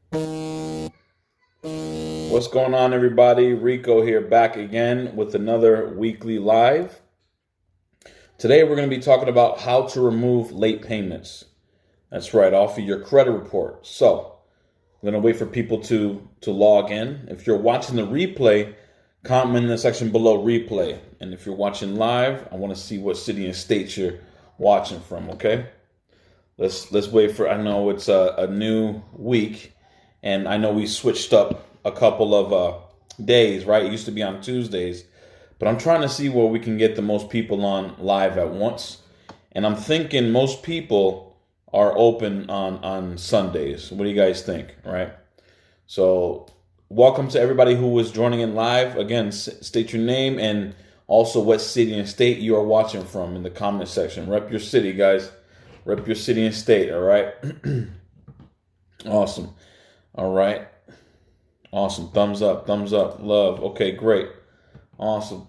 What's going on, everybody? Rico here, back again with another weekly live. Today, we're going to be talking about how to remove late payments. That's right, off of your credit report. So, I'm going to wait for people to log in. If you're watching the replay, comment in the section below replay. And if you're watching live, I want to see what city and state you're watching from, okay? Let's wait for, I know it's a new week, and I know we switched up a couple of days, right? It used to be on Tuesdays, but I'm trying to see where we can get the most people on live at once. And I'm thinking most people are open on Sundays. What do you guys think, right? So welcome to everybody who was joining in live. Again, state your name and also what city and state you are watching from in the comment section. Rep your city, guys. Rep your city and state, all right? Awesome. All right. Awesome. Thumbs up, love. Okay, great. Awesome.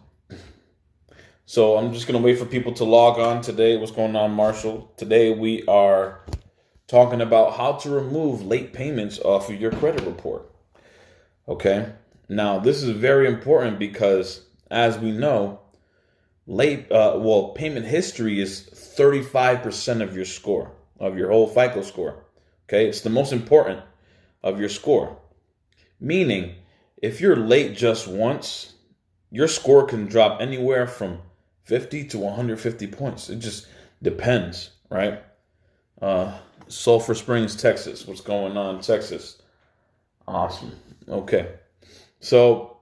So I'm just going to wait for people to log on today. What's going on, Marshall? Today we are talking about how to remove late payments off of your credit report. Okay? Now, this is very important because, as we know, payment history is 35% of your score, of your whole FICO score. Okay, it's the most important of your score. Meaning, if you're late just once, your score can drop anywhere from 50 to 150 points. It just depends, right? Sulphur Springs, Texas. What's going on, Texas? Awesome. Okay, so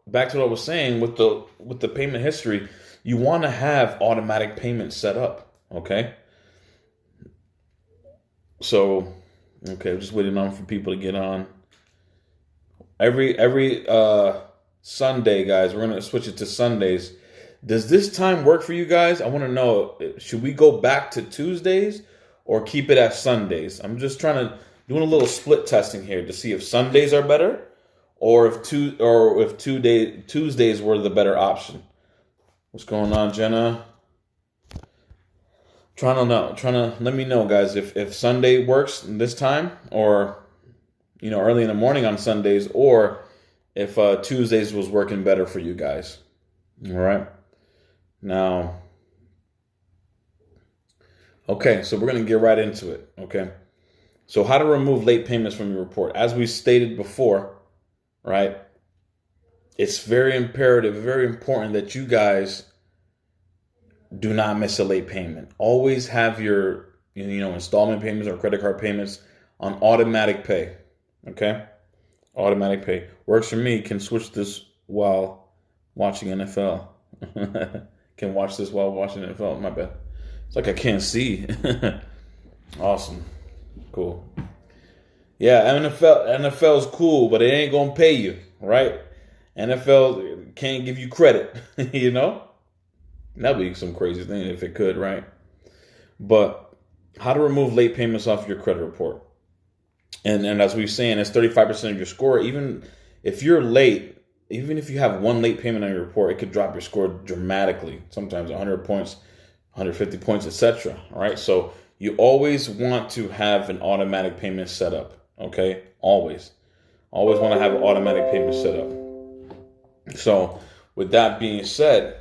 back to what I was saying with the payment history, you want to have automatic payments set up, okay? So, okay, I'm just waiting on for people to get on. Every Sunday, guys, we're gonna switch it to Sundays. Does this time work for you guys? I want to know, should we go back to Tuesdays or keep it at Sundays? I'm just doing a little split testing here to see if Sundays are better or if Tuesdays were the better option. What's going on, Jenna? Trying to let me know, guys, if Sunday works this time, or early in the morning on Sundays, or if Tuesdays was working better for you guys. All right. Now, okay, so we're gonna get right into it. Okay. So how to remove late payments from your report? As we stated before, right? It's very imperative, very important that you guys do not miss a late payment. Always have your, installment payments or credit card payments on automatic pay. Okay? Automatic pay. Works for me. Can switch this while watching NFL. Can watch this while watching NFL. My bad. It's like I can't see. Awesome. Cool. Yeah, NFL's cool, but it ain't gonna pay you, right? NFL can't give you credit, That'd be some crazy thing if it could, right? But how to remove late payments off your credit report. And as we were saying, it's 35% of your score. Even if you're late, even if you have one late payment on your report, it could drop your score dramatically. Sometimes 100 points, 150 points, etc. All right, so you always want to have an automatic payment set up. Okay, always want to have an automatic payment set up. So with that being said,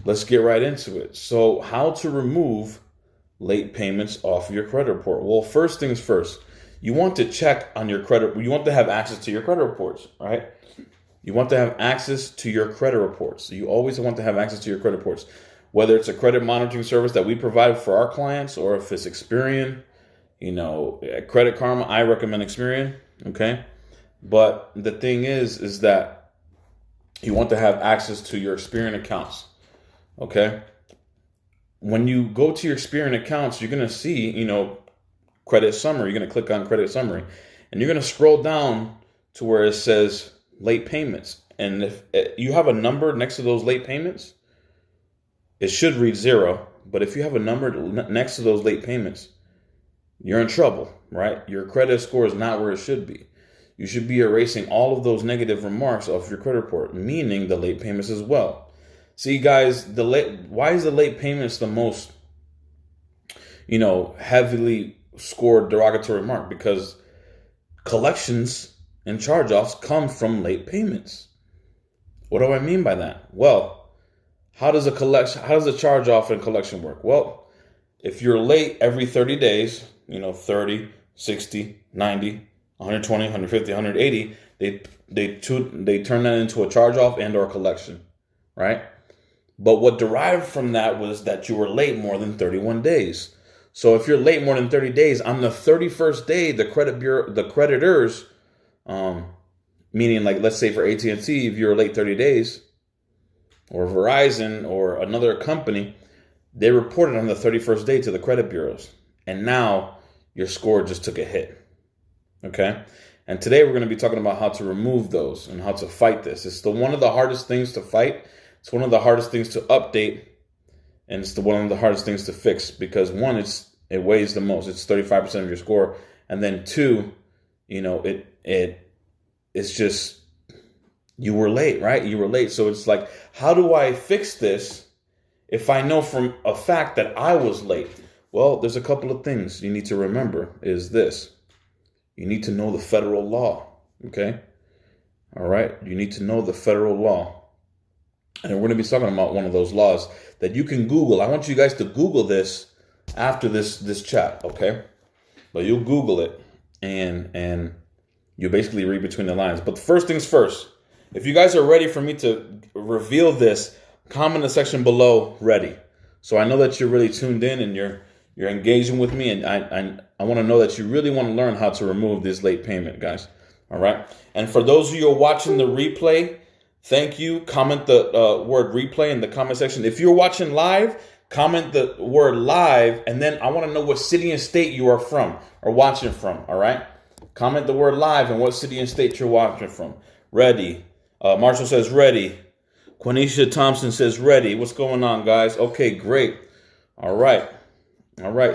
let's get right into it. So how to remove late payments off of your credit report? Well, first things first, you want to check on your credit. You want to have access to your credit reports, right? You want to have access to your credit reports. So you always want to have access to your credit reports, whether it's a credit monitoring service that we provide for our clients or if it's Experian, Credit Karma. I recommend Experian, okay? But the thing is that you want to have access to your Experian accounts, okay? When you go to your Experian accounts, you're going to see, credit summary. You're going to click on credit summary, and you're going to scroll down to where it says late payments. And if you have a number next to those late payments, it should read 0. But if you have a number next to those late payments, you're in trouble, right? Your credit score is not where it should be. You should be erasing all of those negative remarks off your credit report, meaning the late payments as well. See, guys, why is the late payments the most, heavily score derogatory mark because collections and charge-offs come from late payments. What do I mean by that? Well, how does a charge-off and collection work? Well, if you're late every 30 days, 30, 60, 90, 120, 150, 180, they turn that into a charge-off and or collection, right? But what derived from that was that you were late more than 31 days. So if you're late more than 30 days, on the 31st day, the creditors, meaning like, let's say for AT&T, if you're late 30 days, or Verizon or another company, they reported on the 31st day to the credit bureaus. And now your score just took a hit. Okay? And today we're going to be talking about how to remove those and how to fight this. It's one of the hardest things to fight. It's one of the hardest things to update. And it's one of the hardest things to fix because one, it weighs the most. It's 35% of your score. And then two, it's just, you were late, right? You were late. So it's like, how do I fix this if I know from a fact that I was late? Well, there's a couple of things you need to remember is this. You need to know the federal law, okay? All right? You need to know the federal law. And we're going to be talking about one of those laws that you can Google. I want you guys to Google this after this chat, okay? But you'll Google it and you basically read between the lines. But first things first, if you guys are ready for me to reveal this, comment in the section below, ready. So I know that you're really tuned in and you're engaging with me, and I want to know that you really want to learn how to remove this late payment, guys. All right? And for those of you who are watching the replay, thank you. Comment the word replay in the comment section. If you're watching live, comment the word live, and then I want to know what city and state you are from or watching from, all right? Comment the word live and what city and state you're watching from. Ready. Marshall says ready. Quenisha Thompson says ready. What's going on, guys? Okay, great. All right.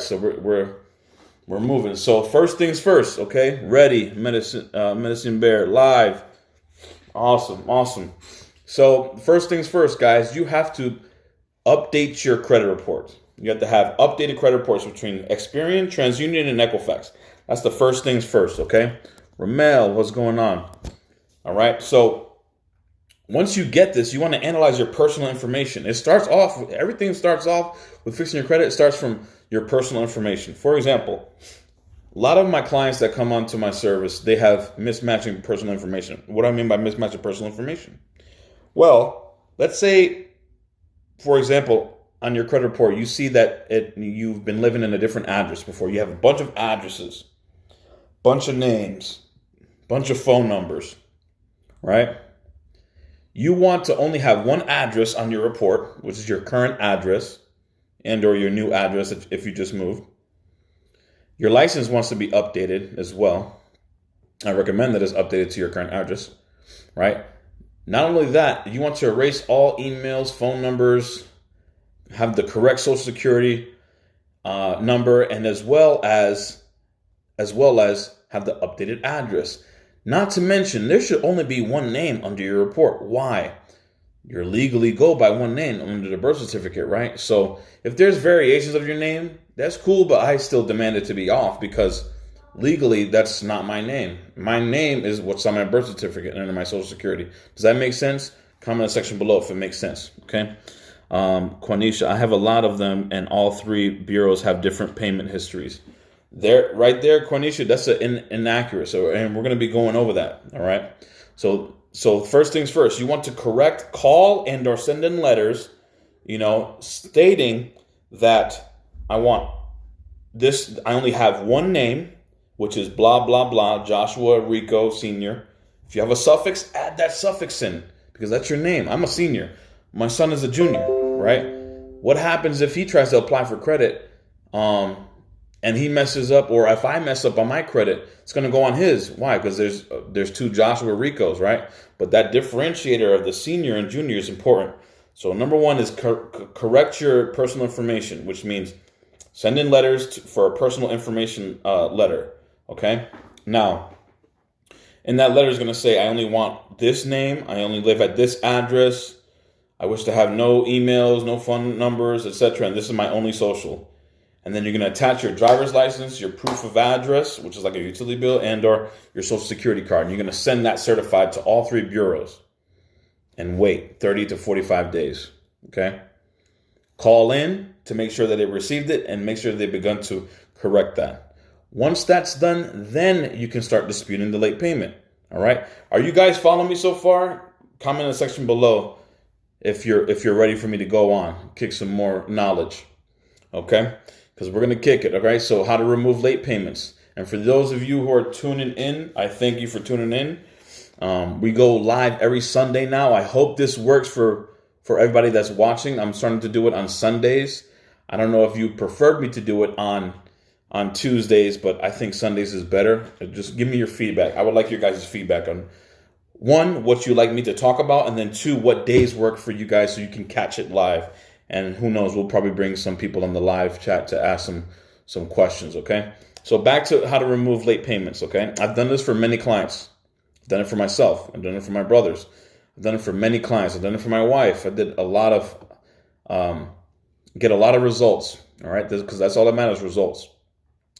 So we're moving. So first things first, okay? Ready. Medicine Bear live. Awesome. So first things first, guys, you have to update your credit reports. You have to have updated credit reports between Experian, TransUnion, and Equifax. That's the first things first, okay? Ramel, what's going on? All right, so once you get this, you want to analyze your personal information. Everything starts off with fixing your credit. It starts from your personal information. For example, a lot of my clients that come onto my service, they have mismatching personal information. What do I mean by mismatching personal information? Well, let's say, for example, on your credit report, you see that you've been living in a different address before. You have a bunch of addresses, bunch of names, bunch of phone numbers, right? You want to only have one address on your report, which is your current address and or your new address if you just moved. Your license wants to be updated as well. I recommend that it's updated to your current address, right? Not only that, you want to erase all emails, phone numbers, have the correct social security number, and as well as have the updated address. Not to mention, there should only be one name under your report. Why? You're legally go by one name under the birth certificate, right? So if there's variations of your name, that's cool, but I still demand it to be off because legally that's not my name. My name is what's on my birth certificate and under my social security. Does that make sense? Comment in the section below if it makes sense, okay? Quanisha, I have a lot of them, and all three bureaus have different payment histories. Right there, Quanisha, that's inaccurate. So, and we're going to be going over that. All right. So first things first, you want to call and or send in letters, stating that I only have one name, which is blah, blah, blah, Joshua Rico Sr. If you have a suffix, add that suffix in because that's your name. I'm a senior. My son is a junior, right? What happens if he tries to apply for credit, and he messes up, or if I mess up on my credit, it's going to go on his. Why? Because there's two Joshua Ricos, right? But that differentiator of the senior and junior is important. So number one is correct your personal information, which means send in letters for a personal information letter, okay? Now, in that letter is going to say, I only want this name, I only live at this address, I wish to have no emails, no phone numbers, etc., and this is my only social. And then you're going to attach your driver's license, your proof of address, which is like a utility bill, and or your social security card. And you're going to send that certified to all 3 bureaus and wait 30 to 45 days. Okay. Call in to make sure that they received it and make sure they've begun to correct that. Once that's done, then you can start disputing the late payment. All right. Are you guys following me so far? Comment in the section below if you're ready for me to go on, kick some more knowledge. Okay. Because we're going to kick it, okay? So how to remove late payments. And for those of you who are tuning in, I thank you for tuning in. We go live every Sunday now. I hope this works for everybody that's watching. I'm starting to do it on Sundays. I don't know if you preferred me to do it on Tuesdays, but I think Sundays is better. Just give me your feedback. I would like your guys' feedback on, 1, what you like me to talk about, and then 2, what days work for you guys so you can catch it live. And who knows, we'll probably bring some people on the live chat to ask some questions, okay? So back to how to remove late payments, okay? I've done this for many clients. I've done it for myself. I've done it for my brothers. I've done it for many clients. I've done it for my wife. I did a lot of, get a lot of results, all right? Because that's all that matters, results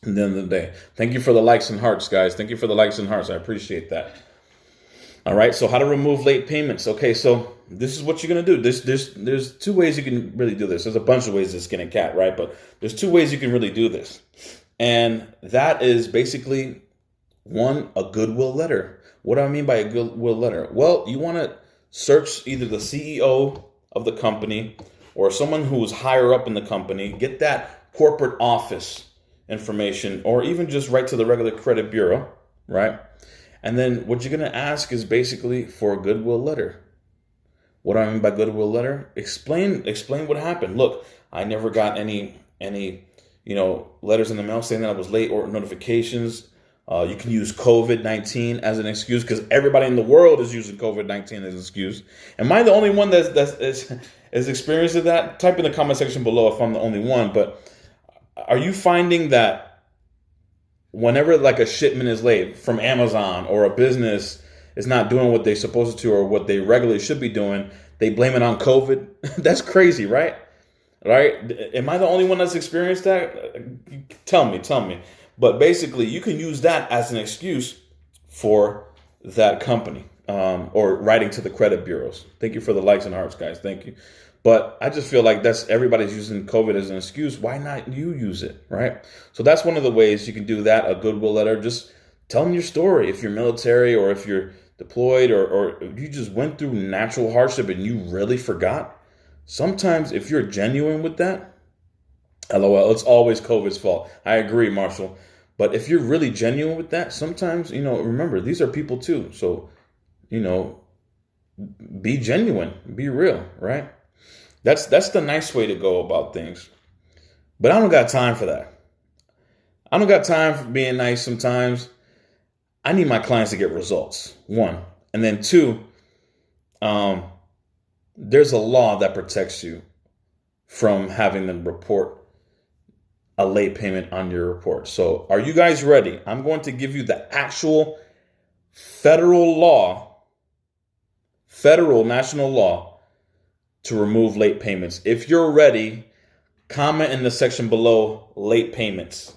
at the end of the day. Thank you for the likes and hearts, guys. Thank you for the likes and hearts. I appreciate that. All right, so how to remove late payments. Okay, so this is what you're going to do. There's 2 ways you can really do this. There's a bunch of ways to skin a cat, right? But there's 2 ways you can really do this. And that is basically, 1, a Goodwill letter. What do I mean by a Goodwill letter? Well, you want to search either the CEO of the company or someone who's higher up in the company, get that corporate office information, or even just write to the regular credit bureau, right? And then what you're going to ask is basically for a Goodwill letter. What do I mean by Goodwill letter? Explain what happened. Look, I never got any letters in the mail saying that I was late or notifications. You can use COVID-19 as an excuse because everybody in the world is using COVID-19 as an excuse. Am I the only one that's experiencing that? Type in the comment section below if I'm the only one. But are you finding that whenever like a shipment is late from Amazon or a business is not doing what they're supposed to or what they regularly should be doing, they blame it on COVID? That's crazy, right? Right? Am I the only one that's experienced that? Tell me. But basically, you can use that as an excuse for that company or writing to the credit bureaus. Thank you for the likes and hearts, guys. Thank you. But I just feel like everybody's using COVID as an excuse. Why not you use it, right? So that's one of the ways you can do that, a Goodwill letter. Just tell them your story. If you're military or if you're deployed or you just went through natural hardship and you really forgot. Sometimes if you're genuine with that, LOL, it's always COVID's fault. I agree, Marshall. But if you're really genuine with that, sometimes, remember, these are people too. So, be genuine, be real, right? That's the nice way to go about things. But I don't got time for that. I don't got time for being nice sometimes. I need my clients to get results, 1. And then 2, there's a law that protects you from having them report a late payment on your report. So are you guys ready? I'm going to give you the actual federal national law to remove late payments. If you're ready, comment in the section below late payments.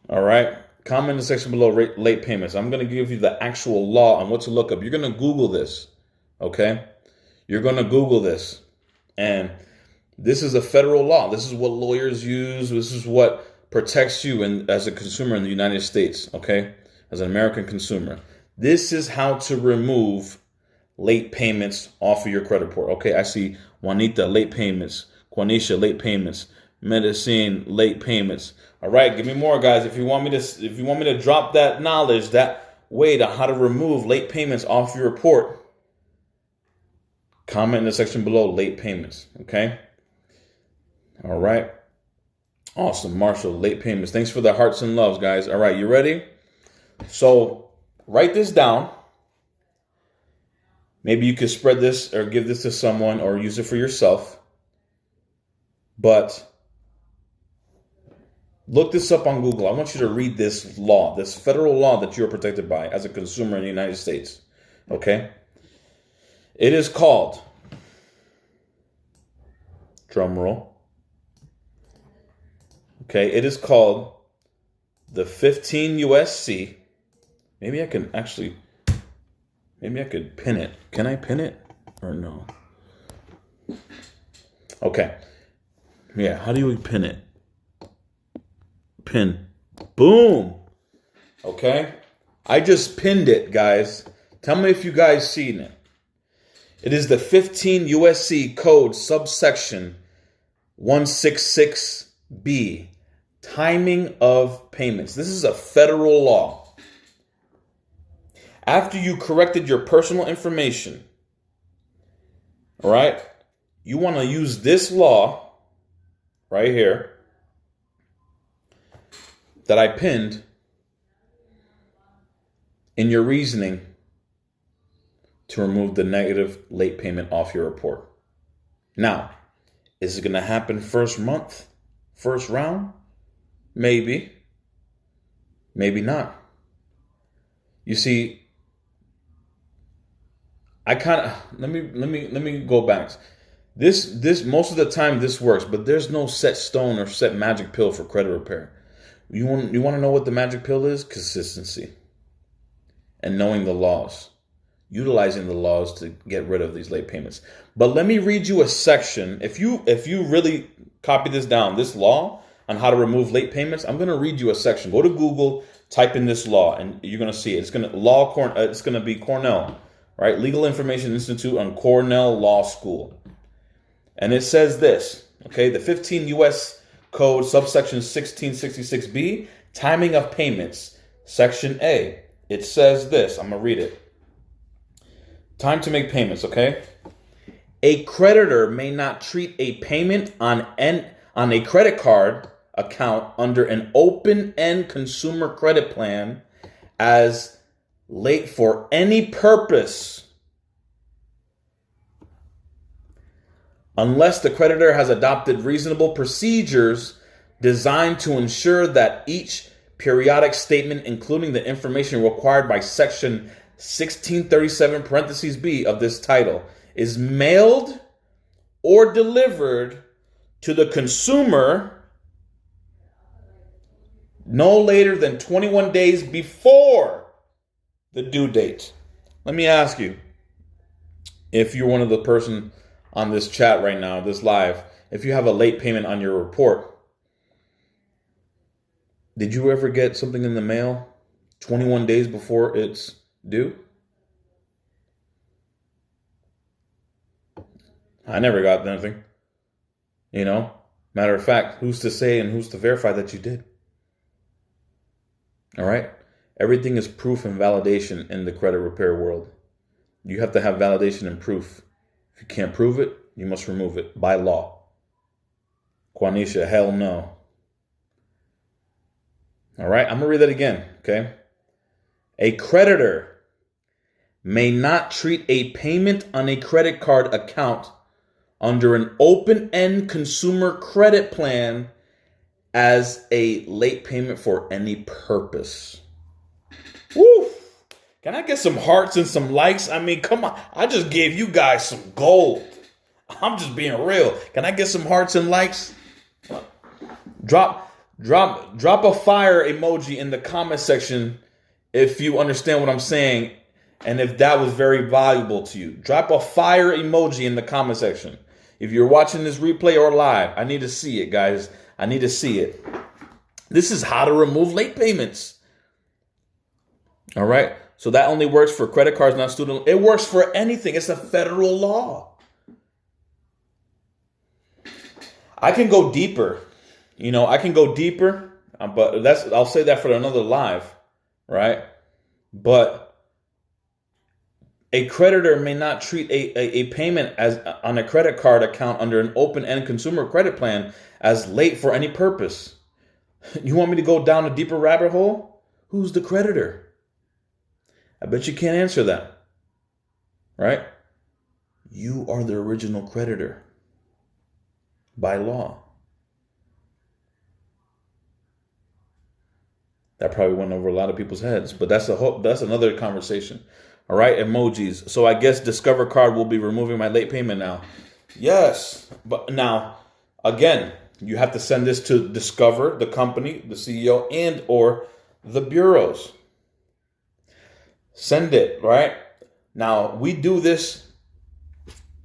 All right? Comment in the section below late payments. I'm going to give you the actual law on what to look up. You're going to Google this, okay? You're going to Google this. And this is a federal law. This is what lawyers use. This is what protects you as a consumer in the United States, okay? As an American consumer. This is how to remove late payments off of your credit report. Okay, I see Juanita, late payments. Quanisha, late payments. Medicine, late payments. All right, give me more, guys. If you want me to drop that knowledge, that way to how to remove late payments off your report, comment in the section below late payments. Okay. All right. Awesome, Marshall, late payments. Thanks for the hearts and loves, guys. All right, you ready? So write this down. Maybe you could spread this or give this to someone or use it for yourself. But look this up on Google. I want you to read this law, this federal law that you're protected by as a consumer in the United States. Okay? It is called, drum roll, Okay, it is called the 15 USC. Maybe I could pin it. Can I pin it or no? Okay. Yeah, how do we pin it? Pin. Boom. Okay. I just pinned it, guys. Tell me if you guys seen it. It is the 15 USC code subsection 166B. Timing of payments. This is a federal law. After you corrected your personal information, all right, you want to use this law right here that I pinned in your reasoning to remove the negative late payment off your report. Now, is it going to happen first month, first round? Maybe. Maybe not. You see, let me go back. This most of the time this works, but there's no set stone or set magic pill for credit repair. You want to know what the magic pill is? Consistency. And knowing the laws. Utilizing the laws to get rid of these late payments. But let me read you a section. If you really copy this down, this law on how to remove late payments, I'm going to read you a section. Go to Google, type in this law, and you're going to see it. It's going to be Cornell, right? Legal Information Institute on Cornell Law School. And it says this, okay? The 15 U.S. Code, subsection 1666B, timing of payments, section A. It says this. I'm going to read it. Time to make payments, okay? A creditor may not treat a payment on a credit card account under an open-end consumer credit plan as late for any purpose unless the creditor has adopted reasonable procedures designed to ensure that each periodic statement, including the information required by section 1637 parentheses B of this title, is mailed or delivered to the consumer no later than 21 days before the due date. Let me ask you, if you're one of the person on this chat right now, this live, if you have a late payment on your report, did you ever get something in the mail 21 days before it's due? I never got anything. Matter of fact, who's to say and who's to verify that you did? All right? Everything is proof and validation in the credit repair world. You have to have validation and proof. If you can't prove it, you must remove it by law. Quanisha, hell no. All right? I'm going to read that again, okay? A creditor may not treat a payment on a credit card account under an open-end consumer credit plan as a late payment for any purpose. Woo! Can I get some hearts and some likes? I mean, come on. I just gave you guys some gold. I'm just being real. Can I get some hearts and likes? Drop a fire emoji in the comment section if you understand what I'm saying and if that was very valuable to you. Drop a fire emoji in the comment section. If you're watching this replay or live, I need to see it, guys. I need to see it. This is how to remove late payments. All right? So that only works for credit cards, not student. It works for anything. It's a federal law. I can go deeper. But I'll say that for another live, right? But a creditor may not treat a payment as on a credit card account under an open-end consumer credit plan as late for any purpose. You want me to go down a deeper rabbit hole? Who's the creditor? I bet you can't answer that, right? You are the original creditor by law. That probably went over a lot of people's heads, but that's another conversation. All right, emojis. So I guess Discover Card will be removing my late payment now. Yes, but now, again, You have to send this to Discover, the company, the CEO, and or the bureaus. Send it, right? Now, we do this.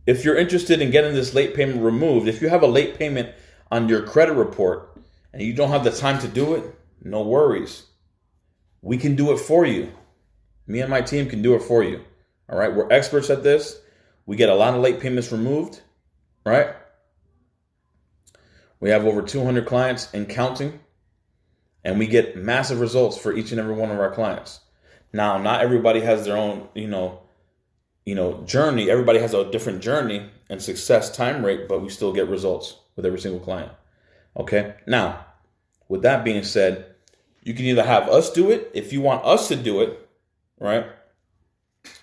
If you're interested in getting this late payment removed, if you have a late payment on your credit report and you don't have the time to do it, no worries. We can do it for you. Me and my team can do it for you. All right? We're experts at this. We get a lot of late payments removed, right? We have over 200 clients and counting, and we get massive results for each and every one of our clients. Now, not everybody has their own, journey. Everybody has a different journey and success time rate, but we still get results with every single client. Okay? Now, with that being said, you can either have us do it if you want us to do it, right?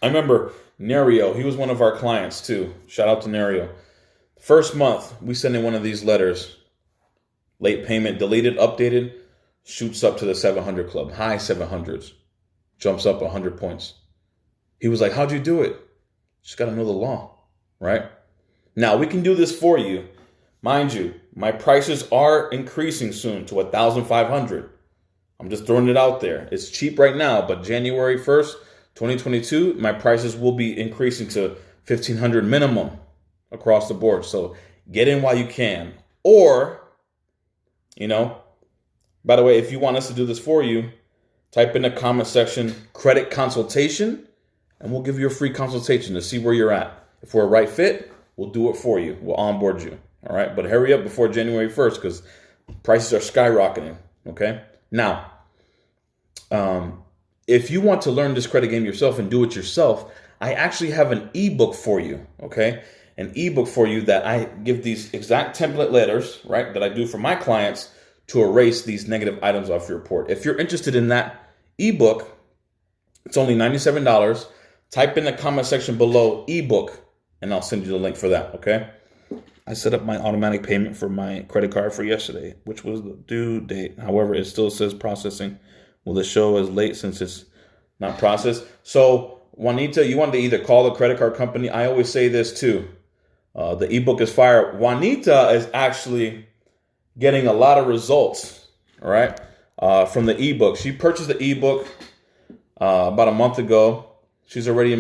I remember Nerio, he was one of our clients too. Shout out to Nerio. First month, we send in one of these letters. Late payment, deleted, updated, shoots up to the 700 club. High 700s. Jumps up 100 points. He was like, how'd you do it? Just got to know the law, right? Now, we can do this for you. Mind you, my prices are increasing soon to 1,500. I'm just throwing it out there. It's cheap right now, but January 1st, 2022, my prices will be increasing to 1,500 minimum across the board. So get in while you can. Or, by the way, if you want us to do this for you, type in the comment section, credit consultation, and we'll give you a free consultation to see where you're at. If we're a right fit, we'll do it for you. We'll onboard you. All right. But hurry up before January 1st because prices are skyrocketing. Okay. Now, if you want to learn this credit game yourself and do it yourself, I actually have an ebook for you. Okay. An ebook for you that I give these exact template letters, right, that I do for my clients to erase these negative items off your report. If you're interested in that ebook, it's only $97. Type in the comment section below ebook, and I'll send you the link for that, okay? I set up my automatic payment for my credit card for yesterday, which was the due date. However, it still says processing. Will it show as late since it's not processed? So, Juanita, you want to either call the credit card company. I always say this too. The ebook is fire. Juanita is actually getting a lot of results, all right, from the ebook. She purchased the ebook about a month ago. She's already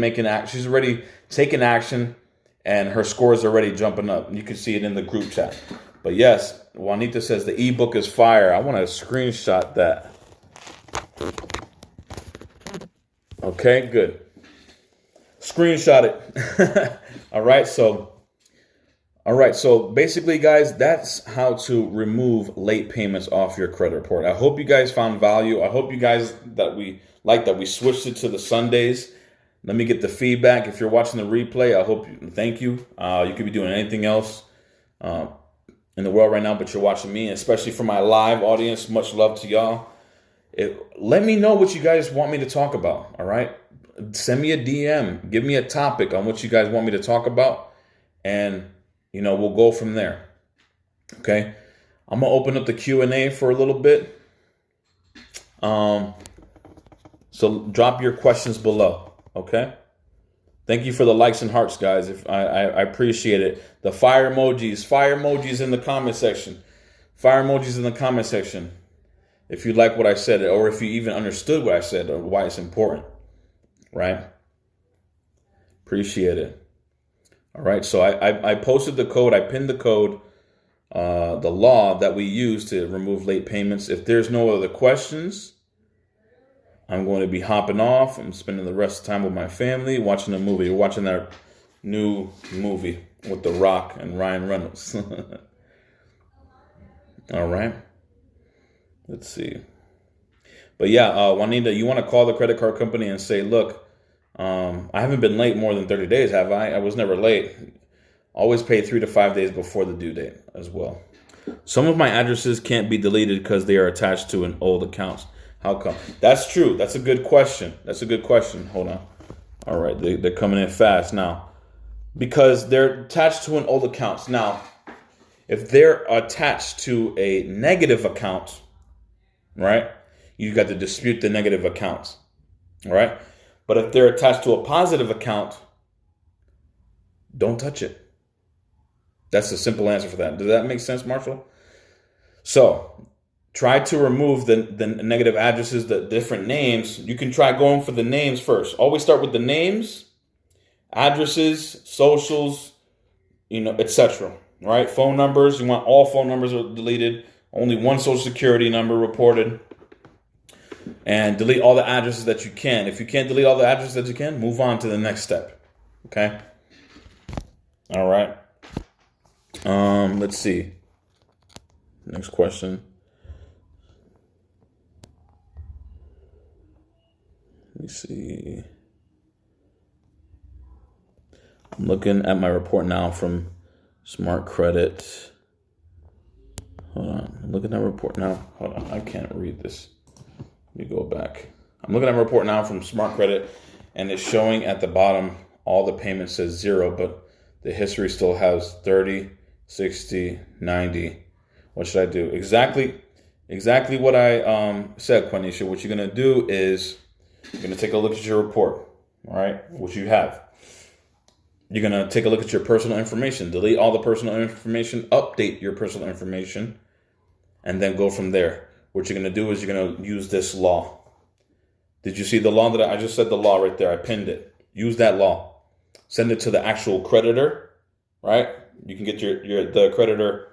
she's already taking action, and her score is already jumping up. You can see it in the group chat. But yes, Juanita says the ebook is fire. I want to screenshot that. Okay, good. Screenshot it. All right, so basically, guys, that's how to remove late payments off your credit report. I hope you guys found value. I hope you guys that we switched it to the Sundays. Let me get the feedback. If you're watching the replay, thank you. You could be doing anything else in the world right now, but you're watching me, especially for my live audience. Much love to y'all. Let me know what you guys want me to talk about, all right? Send me a DM. Give me a topic on what you guys want me to talk about, and we'll go from there. Okay, I'm gonna open up the Q&A for a little bit. So drop your questions below. Okay. Thank you for the likes and hearts, guys. If I appreciate it. The fire emojis in the comment section. Fire emojis in the comment section. If you like what I said, or if you even understood what I said, or why it's important, right? Appreciate it. All right, so I posted the code. I pinned the code, the law that we use to remove late payments. If there's no other questions, I'm going to be hopping off. I'm spending the rest of the time with my family, watching a movie. We're watching that new movie with The Rock and Ryan Reynolds. All right. Let's see. But yeah, Juanita, you want to call the credit card company and say, look, I haven't been late more than 30 days, have I? I was never late. Always pay 3 to 5 days before the due date as well. Some of my addresses can't be deleted because they are attached to an old account. How come? That's true. That's a good question. Hold on. All right. They're coming in fast now. Because they're attached to an old account. Now, if they're attached to a negative account, right, you got to dispute the negative account. All right. But if they're attached to a positive account, don't touch it. That's the simple answer for that. Does that make sense, Marshall? So try to remove the negative addresses, the different names. You can try going for the names first. Always start with the names, addresses, socials, etc. Right? Phone numbers. You want all phone numbers deleted. Only one social security number reported. And delete all the addresses that you can. If you can't delete all the addresses that you can, move on to the next step. Okay? All right. Let's see. Next question. Let me see. I'm looking at my report now from Smart Credit. Hold on. I'm looking at a report now. Hold on. I can't read this. Let me go back. I'm looking at a report now from Smart Credit, and it's showing at the bottom all the payments says 0, but the history still has 30, 60, 90. What should I do? Exactly what I said, Quanisha. What you're going to do is you're going to take a look at your report, all right, which you have. You're going to take a look at your personal information, delete all the personal information, update your personal information, and then go from there. What you're going to do is you're going to use this law. Did you see the law that I just said? The law right there. I pinned it. Use that law. Send it to the actual creditor, right? You can get the creditor.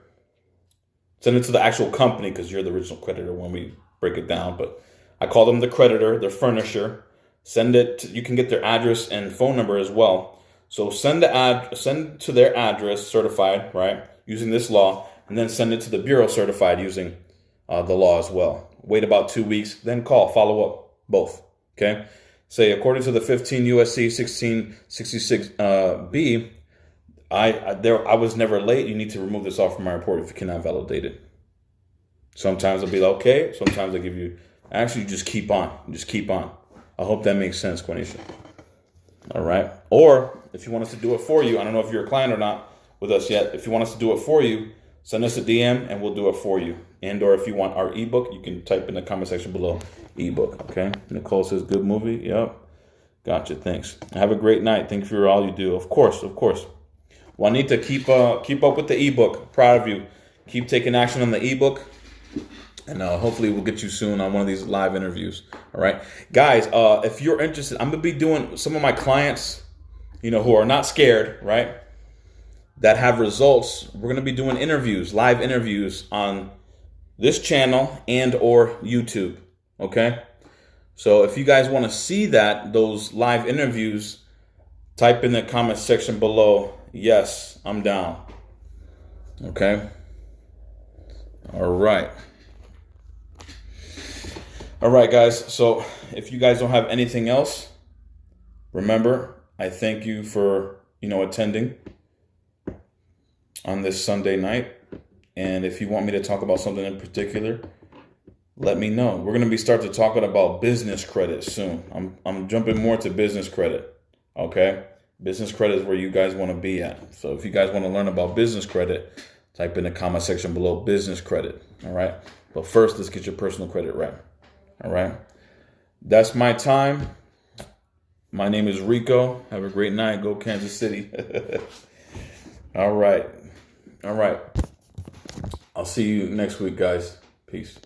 Send it to the actual company because you're the original creditor when we break it down. But I call them the creditor, their furnisher. Send it. You can get their address and phone number as well. So send to their address certified, right, using this law, and then send it to the bureau certified using the law as well. Wait about 2 weeks, then call, follow up, both. Okay. Say according to the 15 USC 1666 B, I was never late. You need to remove this off from my report if you cannot validate it. Sometimes I'll be like, okay. Sometimes I give you. Actually, you just keep on. Just keep on. I hope that makes sense, Quanisha. All right. Or if you want us to do it for you, I don't know if you're a client or not with us yet. If you want us to do it for you, send us a DM and we'll do it for you. And or if you want our ebook, you can type in the comment section below ebook. Okay. Nicole says, good movie. Yep. Gotcha. Thanks. Have a great night. Thank you for all you do. Of course. Juanita, keep up with the ebook. Proud of you. Keep taking action on the ebook. And hopefully we'll get you soon on one of these live interviews. All right. Guys, if you're interested, I'm going to be doing some of my clients, who are not scared, right, that have results. We're going to be doing interviews, live interviews on this channel and or YouTube. Okay. So if you guys want to see those live interviews, type in the comment section below. Yes, I'm down. Okay. All right. All right, guys. So if you guys don't have anything else, remember, I thank you for, attending on this Sunday night. And if you want me to talk about something in particular, let me know. We're going to be starting to talking about business credit soon. I'm jumping more to business credit. Okay. Business credit is where you guys want to be at. So if you guys want to learn about business credit, type in the comment section below business credit. All right. But first, let's get your personal credit right. All right. That's my time. My name is Rico. Have a great night. Go Kansas City. All right. I'll see you next week, guys. Peace.